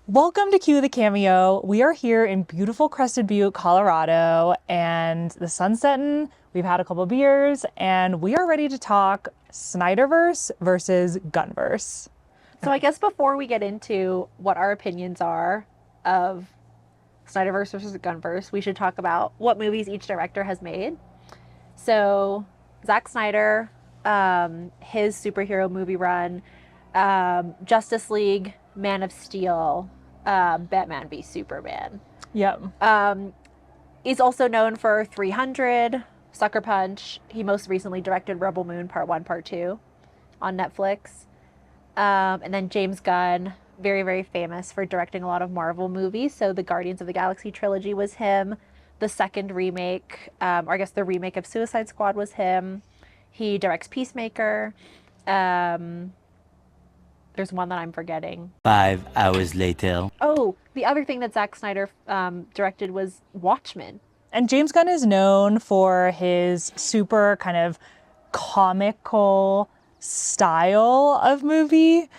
Welcome to Cue the Cameo. We are here in beautiful Crested Butte, Colorado, and the sun's setting. We've had a couple beers, and we are ready to talk Snyderverse versus Gunverse. So I guess before we get into what our opinions are of Snyderverse versus Gunverse, we should talk about what movies each director has made. So Zack Snyder, his superhero movie run, Justice League, Man of Steel, Batman v Superman. Yep. He's also known for 300, Sucker Punch. He most recently directed Rebel Moon Part 1, Part 2 on Netflix. And then James Gunn, very, very famous for directing a lot of Marvel movies. So the Guardians of the Galaxy trilogy was him. The second remake, or I guess the remake of Suicide Squad was him. He directs Peacemaker. There's one that I'm forgetting. 5 hours later. Oh, the other thing that Zack Snyder directed was Watchmen. And James Gunn is known for his super kind of comical style of movie.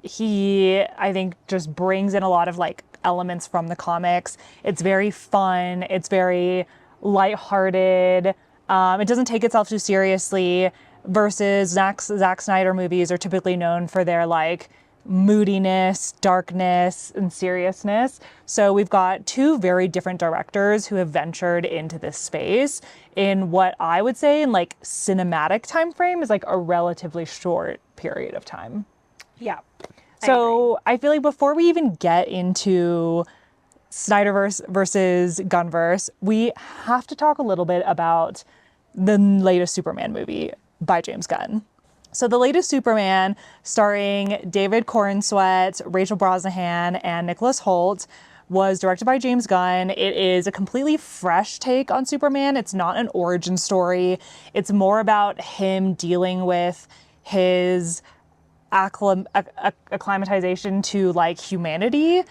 He, I think, just brings in a lot of like elements from the comics. It's very fun. It's very lighthearted. It doesn't take itself too seriously. Versus Zack Snyder movies are typically known for their like moodiness, darkness, and seriousness. So we've got two very different directors who have ventured into this space in what I would say in like cinematic time frame is like a relatively short period of time. Yeah. So I feel like before we even get into Snyderverse versus Gunverse, we have to talk a little bit about the latest Superman movie by James Gunn. So the latest Superman, starring David Corenswet, Rachel Brosnahan, and Nicholas Hoult, was directed by James Gunn. It is a completely fresh take on Superman. It's not an origin story. It's more about him dealing with his acclimatization to like humanity,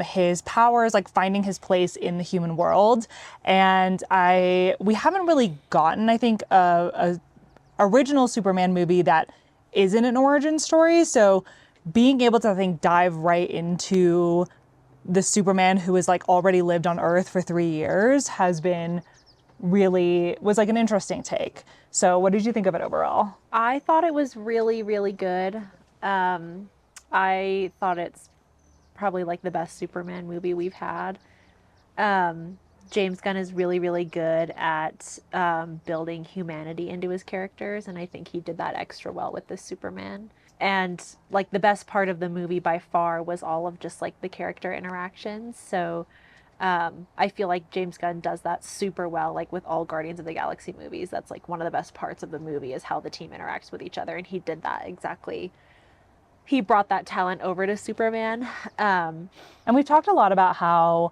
his powers, like finding his place in the human world. And we haven't really gotten, I think, a original Superman movie that isn't an origin story. So being able to, I think, dive right into the Superman who has like already lived on Earth for 3 years was like an interesting take. So what did you think of it overall? I thought it was really, really good. I thought it's probably like the best Superman movie we've had. James Gunn is really, really good at building humanity into his characters, and I think he did that extra well with this Superman. And like the best part of the movie by far was all of just like the character interactions. So I feel like James Gunn does that super well, like with all Guardians of the Galaxy movies. That's like one of the best parts of the movie is how the team interacts with each other, and he did that exactly. He brought that talent over to Superman. And we've talked a lot about how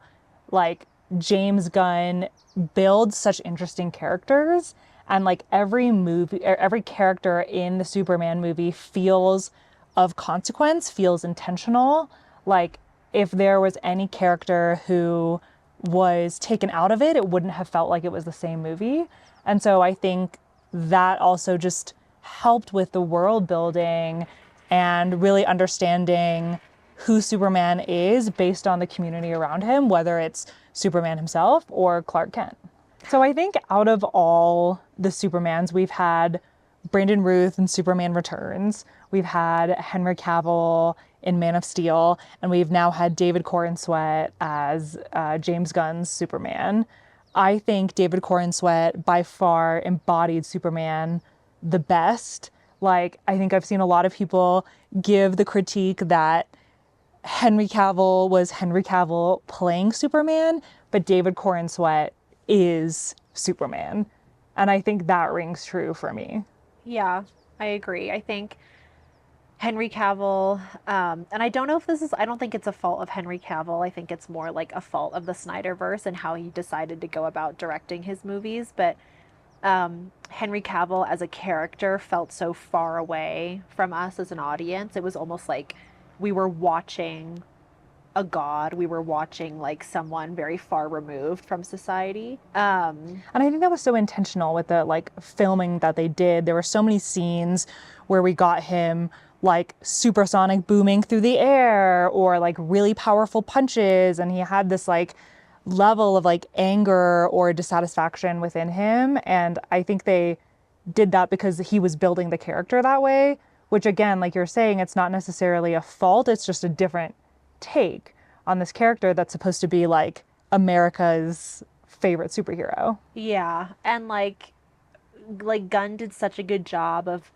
like James Gunn builds such interesting characters, and like every character in the Superman movie feels of consequence, feels intentional. Like if there was any character who was taken out of it, it wouldn't have felt like it was the same movie. And so I think that also just helped with the world building and really understanding who Superman is based on the community around him, whether it's Superman himself or Clark Kent. So I think out of all the Supermans, we've had Brandon Routh in Superman Returns, we've had Henry Cavill in Man of Steel, and we've now had David Corenswet as James Gunn's Superman. I think David Corenswet by far embodied Superman the best. Like, I think I've seen a lot of people give the critique that Henry Cavill was Henry Cavill playing Superman, but David Corenswet is Superman. And I think that rings true for me. Yeah, I agree. I think Henry Cavill, and I don't know if I don't think it's a fault of Henry Cavill. I think it's more like a fault of the Snyderverse and how he decided to go about directing his movies. But Henry Cavill as a character felt so far away from us as an audience. It was almost like we were watching a god. We were watching like someone very far removed from society. And I think that was so intentional with the like filming that they did. There were so many scenes where we got him like supersonic booming through the air or like really powerful punches, and he had this like level of like anger or dissatisfaction within him. And I think they did that because he was building the character that way, which again, like you're saying, it's not necessarily a fault, it's just a different take on this character that's supposed to be like America's favorite superhero. Yeah, and like Gunn did such a good job of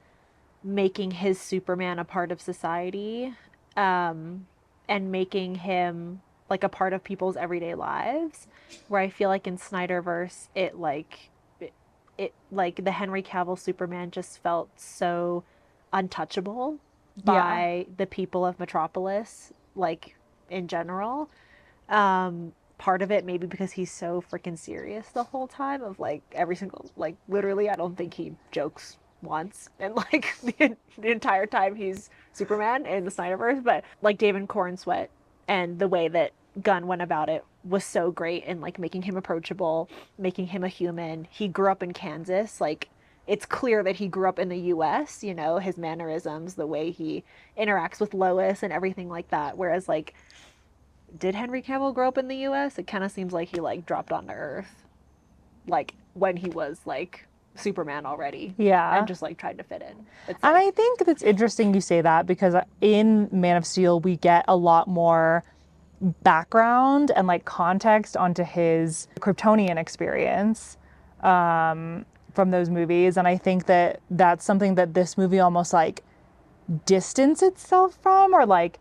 making his Superman a part of society, and making him like a part of people's everyday lives. Where I feel like in Snyderverse, it like the Henry Cavill Superman just felt so untouchable by the people of Metropolis, like in general. Part of it maybe because he's so freaking serious the whole time of like every single, like literally I don't think he jokes once and like the entire time he's Superman in the Snyderverse. But like David Cornsweet and the way that Gunn went about it was so great in like making him approachable, making him a human. He grew up in Kansas, like it's clear that he grew up in the US, you know, his mannerisms, the way he interacts with Lois and everything like that. Whereas like, did Henry Cavill grow up in the US? It kind of seems like he like dropped onto Earth like when he was like Superman already. Yeah. And just like tried to fit in. It's And like, I think it's interesting you say that because in Man of Steel, we get a lot more background and like context onto his Kryptonian experience from those movies. And I think that that's something that this movie almost like distanced itself from, or like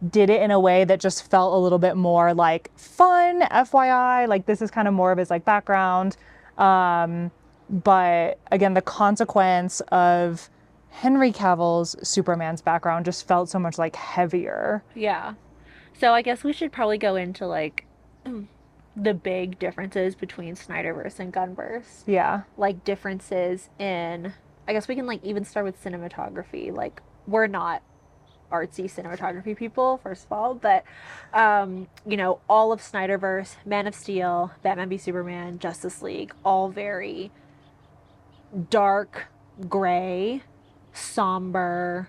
did it in a way that just felt a little bit more like fun, FYI, like this is kind of more of his like background. But again, the consequence of Henry Cavill's Superman's background just felt so much like heavier. yeah. So I guess we should probably go into like the big differences between Snyderverse and Gunverse. Yeah. Like differences in, I guess we can like even start with cinematography. Like we're not artsy cinematography people, first of all, but you know, all of Snyderverse, Man of Steel, Batman v Superman, Justice League, all very dark, gray, somber,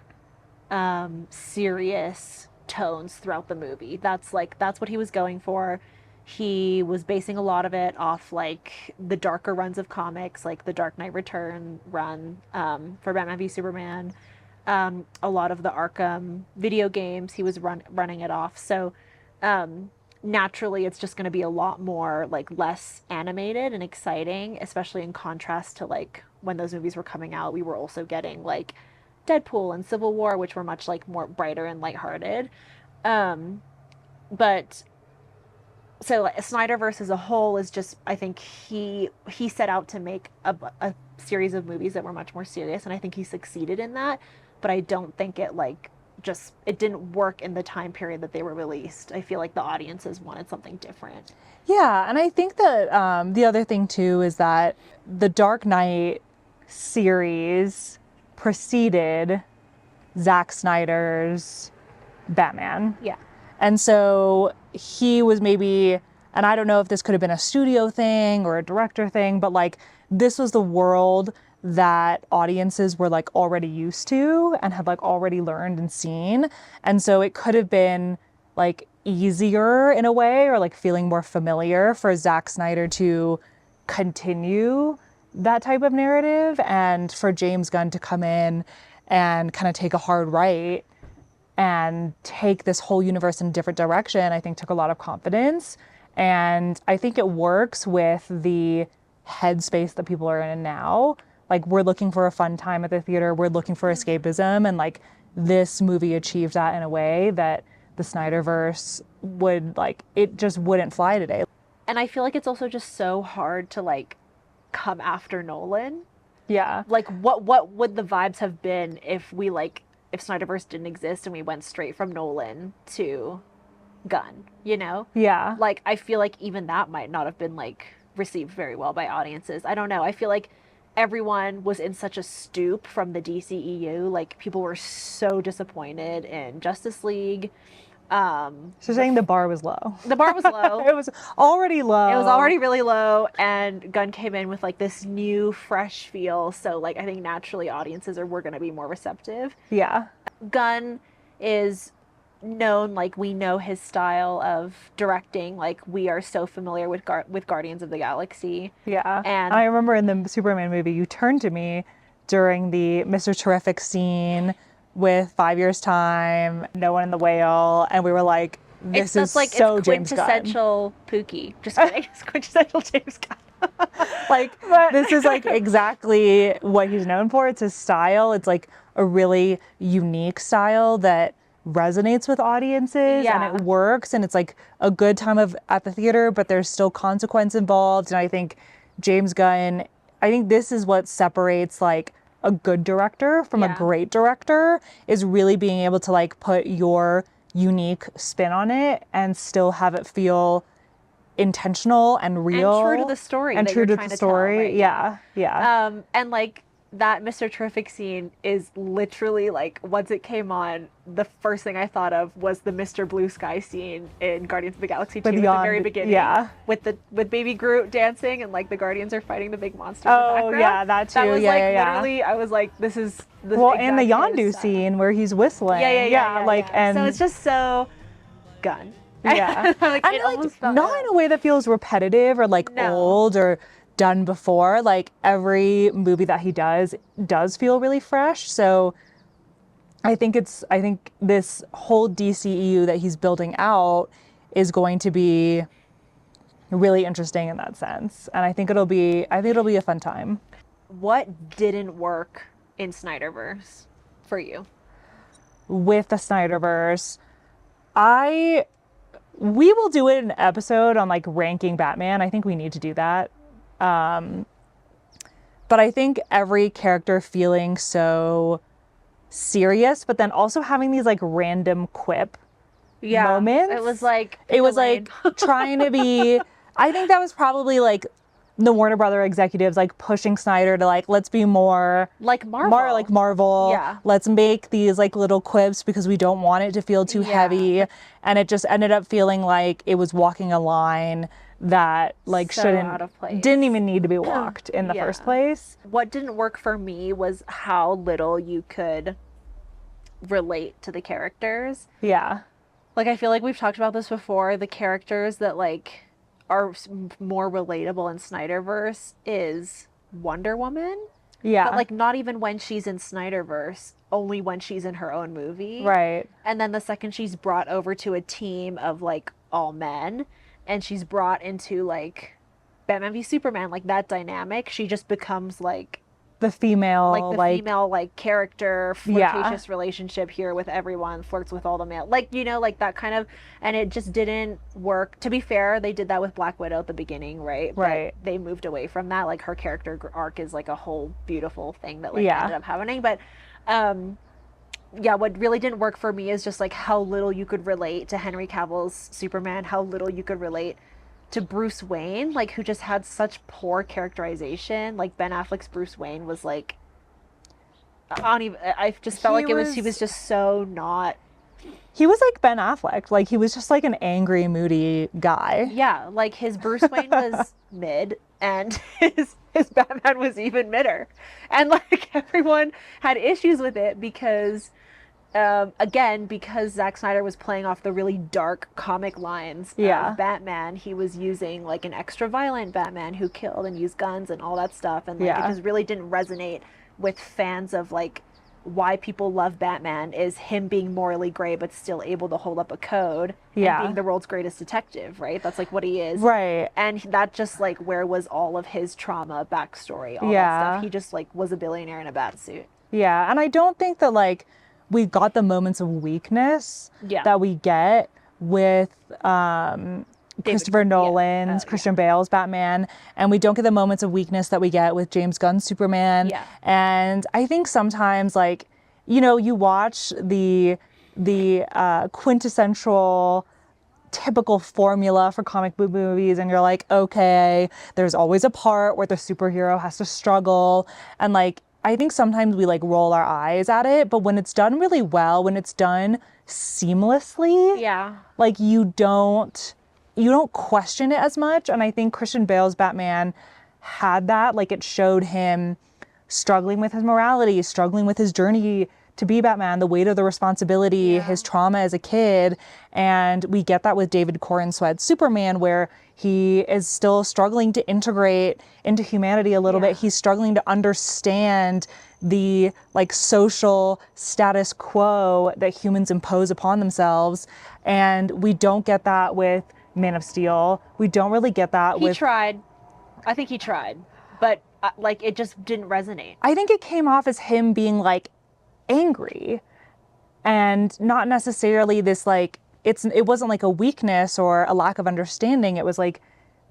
serious tones throughout the movie. That's what he was going for. He was basing a lot of it off like the darker runs of comics, like the Dark Knight Return run for Batman v Superman. A lot of the Arkham video games, he was running it off. So naturally, it's just going to be a lot more like less animated and exciting, especially in contrast to like when those movies were coming out. We were also getting like Deadpool and Civil War, which were much like more brighter and lighthearted. But so like, Snyderverse as a whole is just, I think he set out to make a series of movies that were much more serious, and I think he succeeded in that. But I don't think it like just it didn't work in the time period that they were released. I feel like the audiences wanted something different. Yeah, and I think that the other thing too is that the Dark Knight series preceded Zack Snyder's Batman. Yeah. And so he was maybe, and I don't know if this could have been a studio thing or a director thing, but like this was the world that audiences were like already used to and had like already learned and seen. And so it could have been like easier in a way, or like feeling more familiar for Zack Snyder to continue that type of narrative, and for James Gunn to come in and kind of take a hard right and take this whole universe in a different direction. I think took a lot of confidence. And I think it works with the headspace that people are in now. Like, we're looking for a fun time at the theater. We're looking for escapism. And like, this movie achieved that in a way that the Snyderverse would like, it just wouldn't fly today. And I feel like it's also just so hard to like come after Nolan. Yeah. Like what would the vibes have been if we like, if Snyderverse didn't exist and we went straight from Nolan to Gunn, you know? Yeah. Like, I feel like even that might not have been like received very well by audiences. I don't know. I feel like everyone was in such a stoop from the DCEU. Like, people were so disappointed in Justice League. So saying the bar was low. The bar was low. It was already low. It was already really low, and Gunn came in with like this new, fresh feel. So like, I think naturally audiences were going to be more receptive. Yeah. Gunn is known, like we know his style of directing, like we are so familiar with Guardians of the Galaxy. Yeah. And I remember in the Superman movie, you turned to me during the Mr. Terrific scene with 5 Years Time, No One in the Whale, and we were like, this is so it's James Gunn. quintessential Pookie. Just kidding. It's quintessential James Gunn. Like, this is like exactly what he's known for. It's his style. It's like a really unique style that resonates with audiences Yeah. and it works, and it's like a good time at the theater, but there's still consequence involved. And I think James Gunn, I think this is what separates like a good director from a Yeah. great director, is really being able to like put your unique spin on it and still have it feel intentional and real And true to the story and that true you're to trying the to tell, story. right? Yeah. And like that Mr. Terrific scene is literally like, once it came on, the first thing I thought of was the Mr. Blue Sky scene in Guardians of the Galaxy 2 at the very beginning. Yeah. With Baby Groot dancing and like the Guardians are fighting the big monster. Oh, in the background. yeah, that too. That was Yeah, like yeah. literally, I was like, this is the Well, and the exact Yondu style. scene where he's whistling. Yeah. Like, and so it's just so Gunn. yeah. like, and it like, almost felt not in a way that feels repetitive or like No. old or done before. Like every movie that he does feel really fresh. So I think this whole DCEU that he's building out is going to be really interesting in that sense. And I think it'll be a fun time. What didn't work in Snyderverse for you? With the Snyderverse, we will do an episode on like ranking Batman. I think we need to do that. But I think every character feeling so serious, but then also having these like random quip moments. It was like trying to be. I think that was probably like the Warner Brother executives like pushing Snyder to like, let's be more like Marvel. more like Marvel. Yeah. Let's make these like little quips because we don't want it to feel too heavy. And it just ended up feeling like it was walking a line that like So out of place. didn't even need to be walked in the first place. What didn't work for me was how little you could relate to the characters. Yeah. Like, I feel like we've talked about this before. The characters that like are more relatable in Snyderverse is Wonder Woman. Yeah. But like not even when she's in Snyderverse, only when she's in her own movie. Right. And then the second she's brought over to a team of like all men and she's brought into like Batman v Superman, like that dynamic, she just becomes like The female female like character flirtatious relationship here with everyone, flirts with all the male, like, you know, like that kind of, and it just didn't work. To be fair, they did that with Black Widow at the beginning, right? Right. But they moved away from that. Like her character arc is like a whole beautiful thing that like Yeah. ended up happening. But what really didn't work for me is just like how little you could relate to Henry Cavill's Superman, how little you could relate to Bruce Wayne, like who just had such poor characterization. Like Ben Affleck's Bruce Wayne was like, I just felt like he was just so not. He was like Ben Affleck. Like he was just like an angry, moody guy. Yeah, like his Bruce Wayne was mid, and his Batman was even midder, and like everyone had issues with it because, again, because Zack Snyder was playing off the really dark comic lines of Batman, he was using like an extra violent Batman who killed and used guns and all that stuff, and like it just really didn't resonate with fans of like why people love Batman is him being morally gray but still able to hold up a code and being the world's greatest detective, right? That's like what he is. Right. And that just like, where was all of his trauma, backstory, all that stuff? He just like was a billionaire in a bat suit. Yeah, and I don't think that like we got the moments of weakness that we get with Christopher Nolan's, Christian Bale's Batman, and we don't get the moments of weakness that we get with James Gunn's Superman. Yeah. And I think sometimes, like, you know, you watch the quintessential typical formula for comic book movies and you're like, okay, there's always a part where the superhero has to struggle, and like I think sometimes we like roll our eyes at it, but when it's done really well, when it's done seamlessly, like you don't question it as much. And I think Christian Bale's Batman had that. Like it showed him struggling with his morality, struggling with his journey to be Batman, the weight of the responsibility, his trauma as a kid. And we get that with David Corenswet's Superman, where he is still struggling to integrate into humanity a little bit. He's struggling to understand the like social status quo that humans impose upon themselves. And we don't get that with Man of Steel. We don't really get that with... He tried. I think he tried. But like it just didn't resonate. I think it came off as him being like angry and not necessarily this like it wasn't like a weakness or a lack of understanding. It was like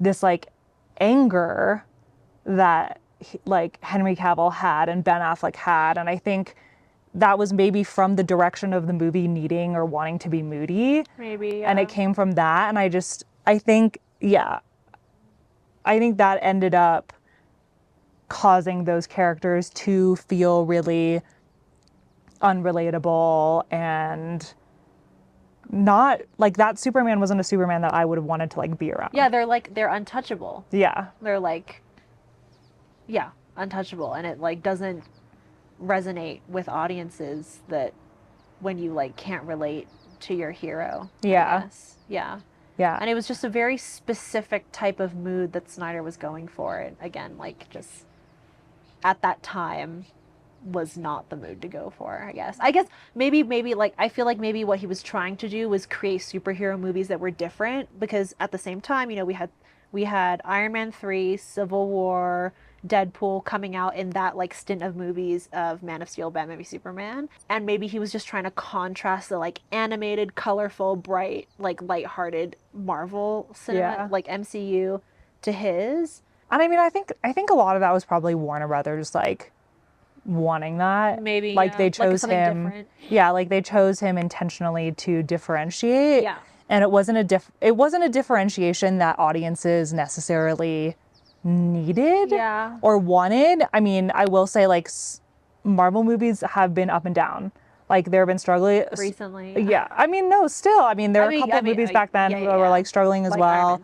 this like anger that like Henry Cavill had and Ben Affleck had, and I think that was maybe from the direction of the movie needing or wanting to be moody. Maybe. And it came from that, and I think that ended up causing those characters to feel really unrelatable and not like that. Superman wasn't a Superman that I would have wanted to like be around. Yeah, they're untouchable. Yeah. They're like, yeah, untouchable, and it like doesn't resonate with audiences that when you like can't relate to your hero. Yeah. Yeah. Yeah. And it was just a very specific type of mood that Snyder was going for. And again, like just at that time was not the mood to go for, I guess. I guess maybe like I feel like maybe what he was trying to do was create superhero movies that were different, because at the same time, you know, we had Iron Man 3, Civil War, Deadpool coming out in that like stint of movies of Man of Steel, Batman v Superman, and maybe he was just trying to contrast the like animated, colorful, bright, like lighthearted Marvel cinema, like MCU, to his. And I mean, I think a lot of that was probably Warner Brothers like wanting that. Maybe like they chose like him. different. Yeah, like they chose him intentionally to differentiate. Yeah. And it wasn't a differentiation that audiences necessarily needed or wanted. I mean, I will say like Marvel movies have been up and down. Like there have been struggling recently. Yeah. I mean, no, still. I mean, there were a couple of movies back then that were like struggling as like well.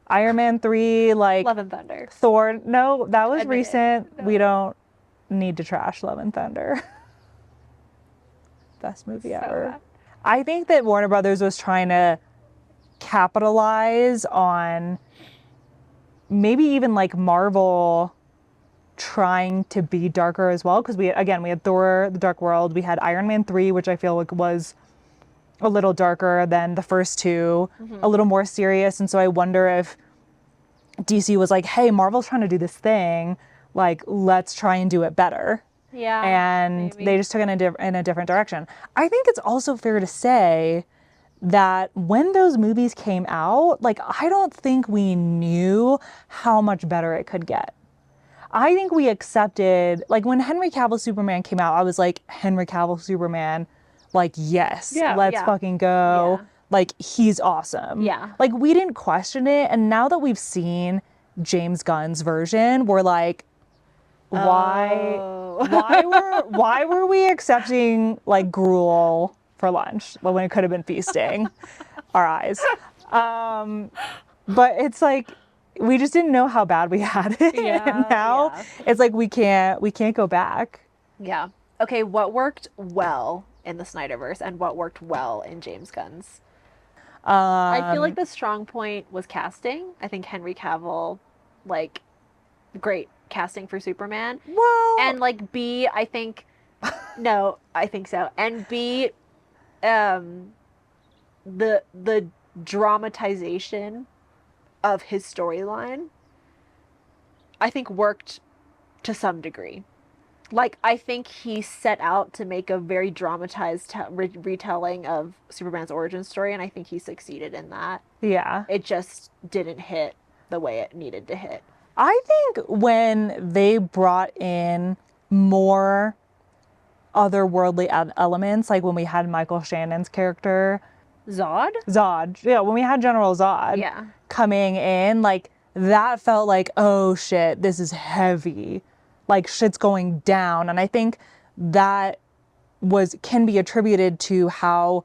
Iron Man 3, like Love and Thunder. Thor. No, that was Admit recent. it. No. We don't need to trash Love and Thunder. Best movie ever. Bad. I think that Warner Brothers was trying to capitalize on maybe even like Marvel trying to be darker as well, because we had Thor: The Dark World, we had Iron Man 3, which I feel like was a little darker than the first two, a little more serious. And so I wonder if DC was like, hey, Marvel's trying to do this thing, like let's try and do it better. Yeah. And maybe. they just took it in a different direction. I think it's also fair to say that when those movies came out, like I don't think we knew how much better it could get. I think we accepted, like when Henry Cavill Superman came out, I was like, Henry Cavill Superman, like yes, let's fucking go. Yeah. Like he's awesome. Yeah. Like we didn't question it, and now that we've seen James Gunn's version, we're like, why were we accepting like gruel for lunch when it could have been feasting our eyes? But it's like we just didn't know how bad we had it. And now it's like we can't go back. Yeah. Okay, what worked well in the Snyderverse and what worked well in James Gunn's? I feel like the strong point was casting. I think Henry Cavill, like, great casting for Superman. Well, and like B, I think, no, I think so. And B, the dramatization of his storyline, I think worked to some degree. Like, I think he set out to make a very dramatized retelling of Superman's origin story, and I think he succeeded in that. Yeah. It just didn't hit the way it needed to hit. I think when they brought in more otherworldly elements, like when we had Michael Shannon's character, Zod, yeah, when we had General Zod coming in, like that felt like, oh shit, this is heavy, like shit's going down. And I think that can be attributed to how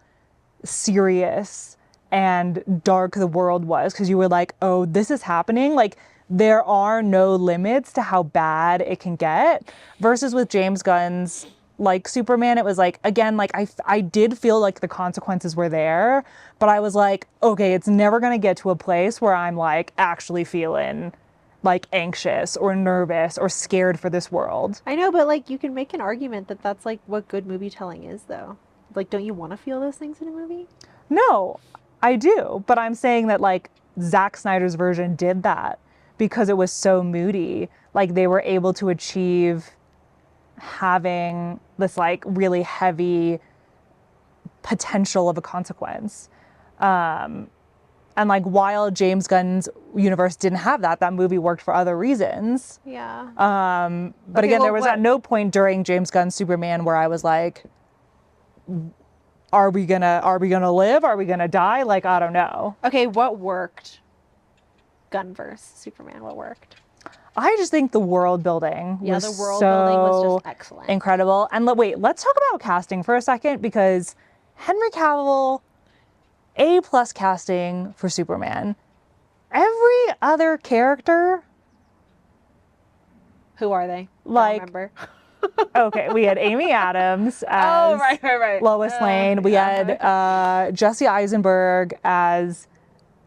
serious and dark the world was, because you were like, oh, this is happening, like there are no limits to how bad it can get, versus with James Gunn's like Superman. It was like, again, like I did feel like the consequences were there, but I was like, okay, it's never going to get to a place where I'm like actually feeling like anxious or nervous or scared for this world. I know, but like you can make an argument that that's like what good movie telling is, though. Like, don't you want to feel those things in a movie? No, I do, but I'm saying that like Zack Snyder's version did that because it was so moody. Like they were able to achieve having this like really heavy potential of a consequence. And like while James Gunn's universe didn't have that, that movie worked for other reasons. Yeah. But Okay, again, well, there was at no point during James Gunn's Superman where I was like, are we gonna live? Are we gonna die? Like, I don't know. Okay, what worked? Gunverse, Superman, what worked? I just think the world building Yeah, was the world so building was just excellent. incredible. And wait, let's talk about casting for a second, because Henry Cavill, A+ casting for Superman. Every other character, Who are they? Like- Don't remember. okay, we had Amy Adams as right. Lois Lane. We had Jesse Eisenberg as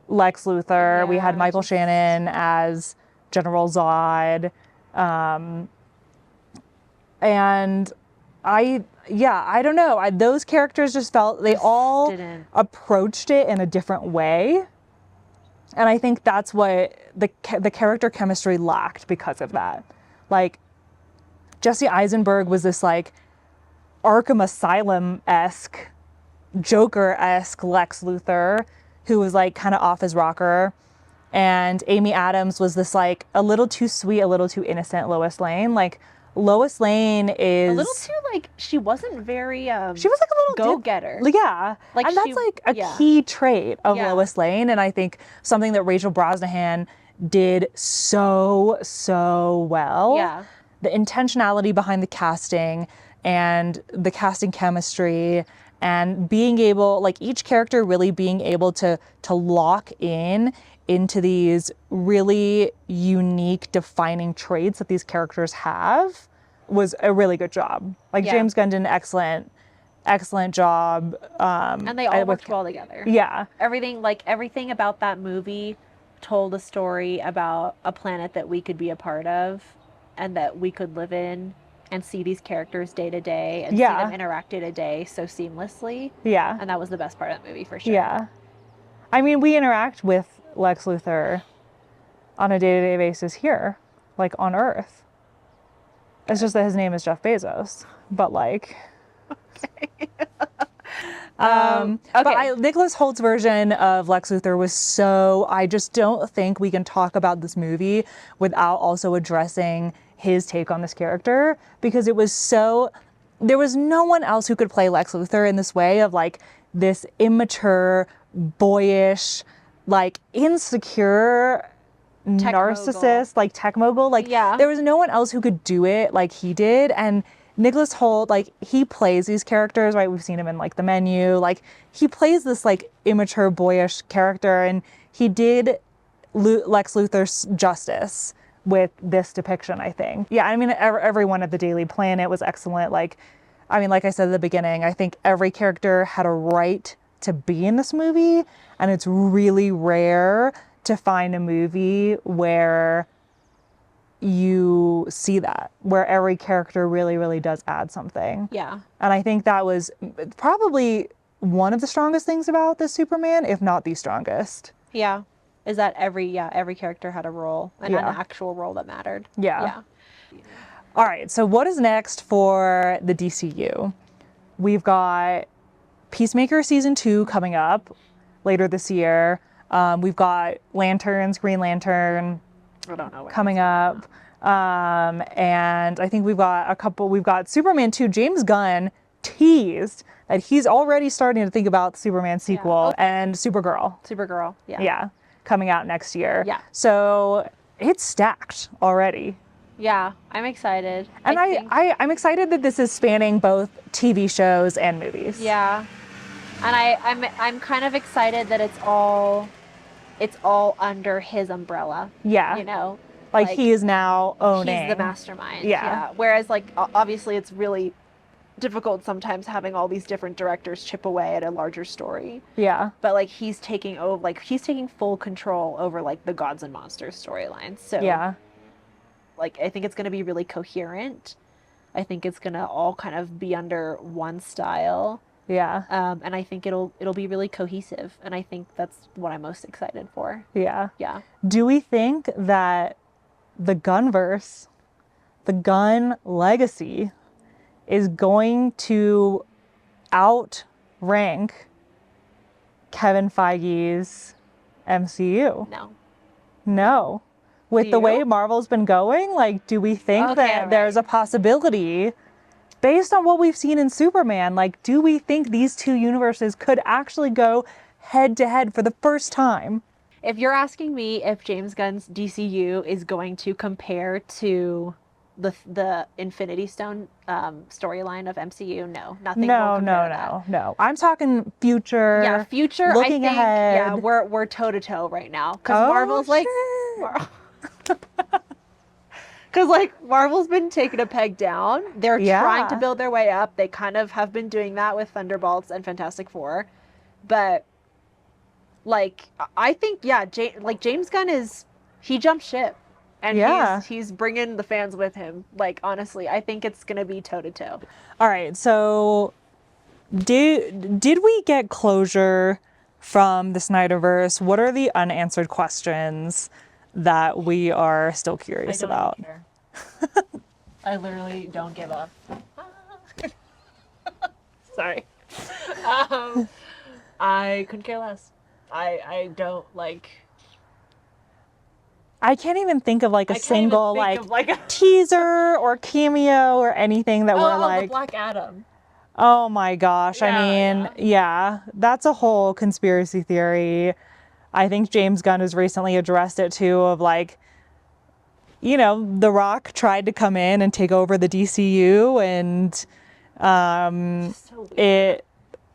Lex Luthor. We had Yeah, Michael Shannon as General Zod. And I don't know. Those characters just felt, they all didn't. approached it in a different way. And I think that's what the character chemistry lacked because of that. Like, Jesse Eisenberg was this like Arkham Asylum-esque, Joker-esque Lex Luthor who was like kind of off his rocker. And Amy Adams was this like a little too sweet, a little too innocent Lois Lane. Like Lois Lane is A little too like, she wasn't very she was like a little go-getter. Yeah. Like and that's she- like a yeah. key trait of Yeah. Lois Lane. And I think something that Rachel Brosnahan did so well. Yeah. The intentionality behind the casting and the casting chemistry and being able, like each character really being able to lock in into these really unique defining traits that these characters have was a really good job. Like Yeah. James Gunn did an excellent job. And they all worked well together. Yeah. Everything about that movie told a story about a planet that we could be a part of and that we could live in and see these characters day to day and Yeah. see them interact day to day so seamlessly. Yeah. And that was the best part of the movie for sure. Yeah. I mean, we interact with Lex Luthor on a day-to-day basis here, like on Earth. It's just that his name is Jeff Bezos, but like... But Nicholas Holt's version of Lex Luthor was so... I just don't think we can talk about this movie without also addressing his take on this character, because it was so... There was no one else who could play Lex Luthor in this way of like this immature, boyish, like insecure Tech narcissist, mogul. like tech mogul. Like Yeah. there was no one else who could do it like he did. And Nicholas Hoult, like he plays these characters, right? We've seen him in like The Menu. Like he plays this like immature, boyish character, and he did Lex Luthor's justice with this depiction, I think. Yeah, I mean, everyone at the Daily Planet was excellent. Like, I mean, like I said at the beginning, I think every character had a right to be in this movie, and it's really rare to find a movie where you see that, where every character really, really does add something. Yeah. And I think that was probably one of the strongest things about this Superman, if not the strongest. Yeah. Is that every character had a role and Yeah. an actual role that mattered. Yeah. All right, so what is next for the DCU? We've got Peacemaker Season 2 coming up later this year. We've got Green Lantern I don't know. coming up. And I think we've got Superman 2. James Gunn teased that he's already starting to think about the Superman sequel, Okay. and Supergirl. Yeah. yeah, coming out next year. Yeah. So it's stacked already. Yeah. I'm excited. And I'm excited that this is spanning both TV shows and movies. Yeah. And I'm kind of excited that it's all under his umbrella. Yeah. You know? Like he is now owning. He's the mastermind. Yeah. Whereas like obviously it's really difficult sometimes having all these different directors chip away at a larger story. Yeah. But like he's taking over, like he's taking full control over like the gods and monsters storyline. So Yeah. like I think it's going to be really coherent. I think it's going to all kind of be under one style. Yeah. And I think it'll be really cohesive, and I think that's what I'm most excited for. Yeah. Yeah. Do we think that the Gunverse, the Gun legacy, is going to outrank Kevin Feige's MCU? No. No. With Do the way you? Marvel's been going, like, do we think Okay, that right. there's a possibility, based on what we've seen in Superman, like, do we think these two universes could actually go head to head for the first time? If you're asking me if James Gunn's DCU is going to compare to the Infinity Stone storyline of MCU, no, nothing will compare to that. No. I'm talking future. Yeah, future. Looking I think, ahead. Yeah, we're toe to toe right now because Oh, Marvel's like, because like Marvel's been taking a peg down. They're Yeah. trying to build their way up. They kind of have been doing that with Thunderbolts and Fantastic Four, but like I think James Gunn he jumped ship. And Yeah. he's bringing the fans with him. Like, honestly, I think it's going to be toe-to-toe. All right, so did we get closure from the Snyderverse? What are the unanswered questions that we are still curious about? Care. I literally don't give up. Sorry. I couldn't care less. I don't, like... I can't even think of like a I can't even single think of, like, a- teaser or cameo or anything that we're the like, Black Adam. oh my gosh. I mean, yeah, that's a whole conspiracy theory. I think James Gunn has recently addressed it too, of like, you know, The Rock tried to come in and take over the DCU, and So weird. it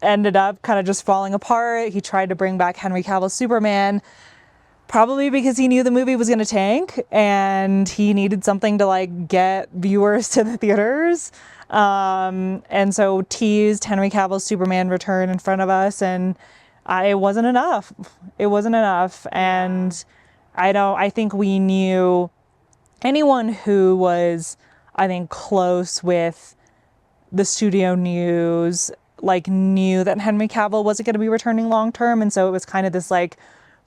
ended up kind of just falling apart. He tried to bring back Henry Cavill's Superman, probably because he knew the movie was going to tank and he needed something to like get viewers to the theaters. And so teased Henry Cavill's Superman return in front of us, and it wasn't enough. It wasn't enough. And I think we knew, anyone who was, I think, close with the studio news, like, knew that Henry Cavill wasn't going to be returning long term. And so it was kind of this like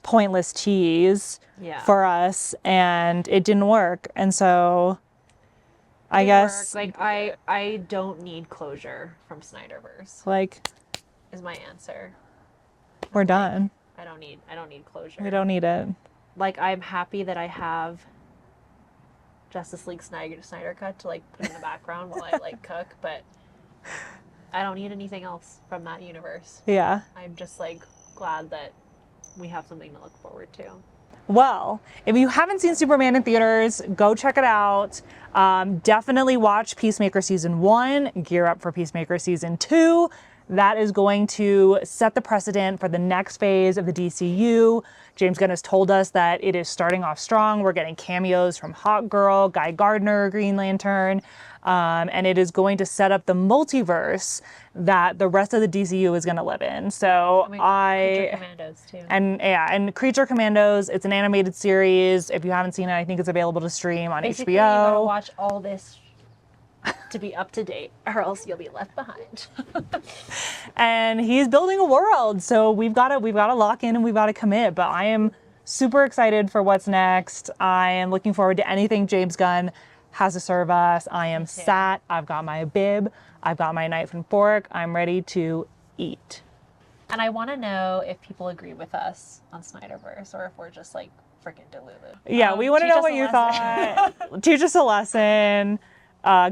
pointless tease for us, and it didn't work. And so I guess Like, I don't need closure from Snyderverse, like is my answer. we're done. I don't need closure. We don't need it. Like, I'm happy that I have Justice League Snyder cut to like put in the background while I like cook, but I don't need anything else from that universe. Yeah. I'm just like glad that we have something to look forward to. Well, if you haven't seen Superman in theaters, go check it out. Definitely watch Peacemaker Season 1. Gear up for Peacemaker Season 2. That is going to set the precedent for the next phase of the DCU. James Gunn has told us that it is starting off strong. We're getting cameos from Hawkgirl, Guy Gardner, Green Lantern, and it is going to set up the multiverse that the rest of the DCU is going to live in. So Creature Commandos too. and Creature Commandos, it's an animated series. If you haven't seen it, I think it's available to stream on Basically, HBO. you gotta watch all this to be up to date, or else you'll be left behind. And he's building a world, so we've got to lock in and we've got to commit. But I am super excited for what's next. I am looking forward to anything James Gunn has to serve us. I am sat. I've got my bib. I've got my knife and fork. I'm ready to eat. And I want to know if people agree with us on Snyderverse, or if we're just like freaking delulu. Yeah, we want to teach know us what a you lesson. thought. Teach us a lesson.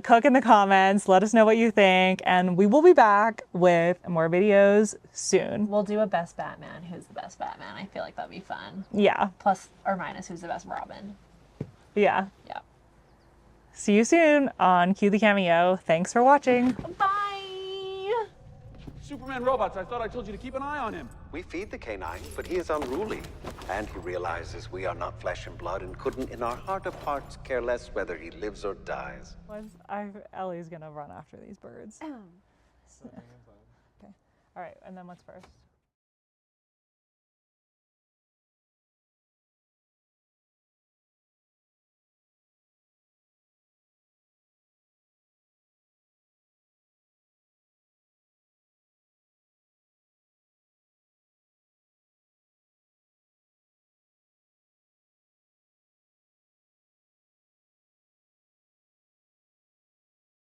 Cook in the comments. Let us know what you think. And we will be back with more videos soon. We'll do a best Batman. Who's the best Batman? I feel like that'd be fun. Yeah. Plus or minus who's the best Robin. Yeah. Yeah. See you soon on Cue the Cameo. Thanks for watching. Bye! Superman robots, I thought I told you to keep an eye on him. We feed the canine, but he is unruly. And he realizes we are not flesh and blood and couldn't, in our heart of hearts, care less whether he lives or dies. Ellie's gonna run after these birds. Okay. All right, and then what's first?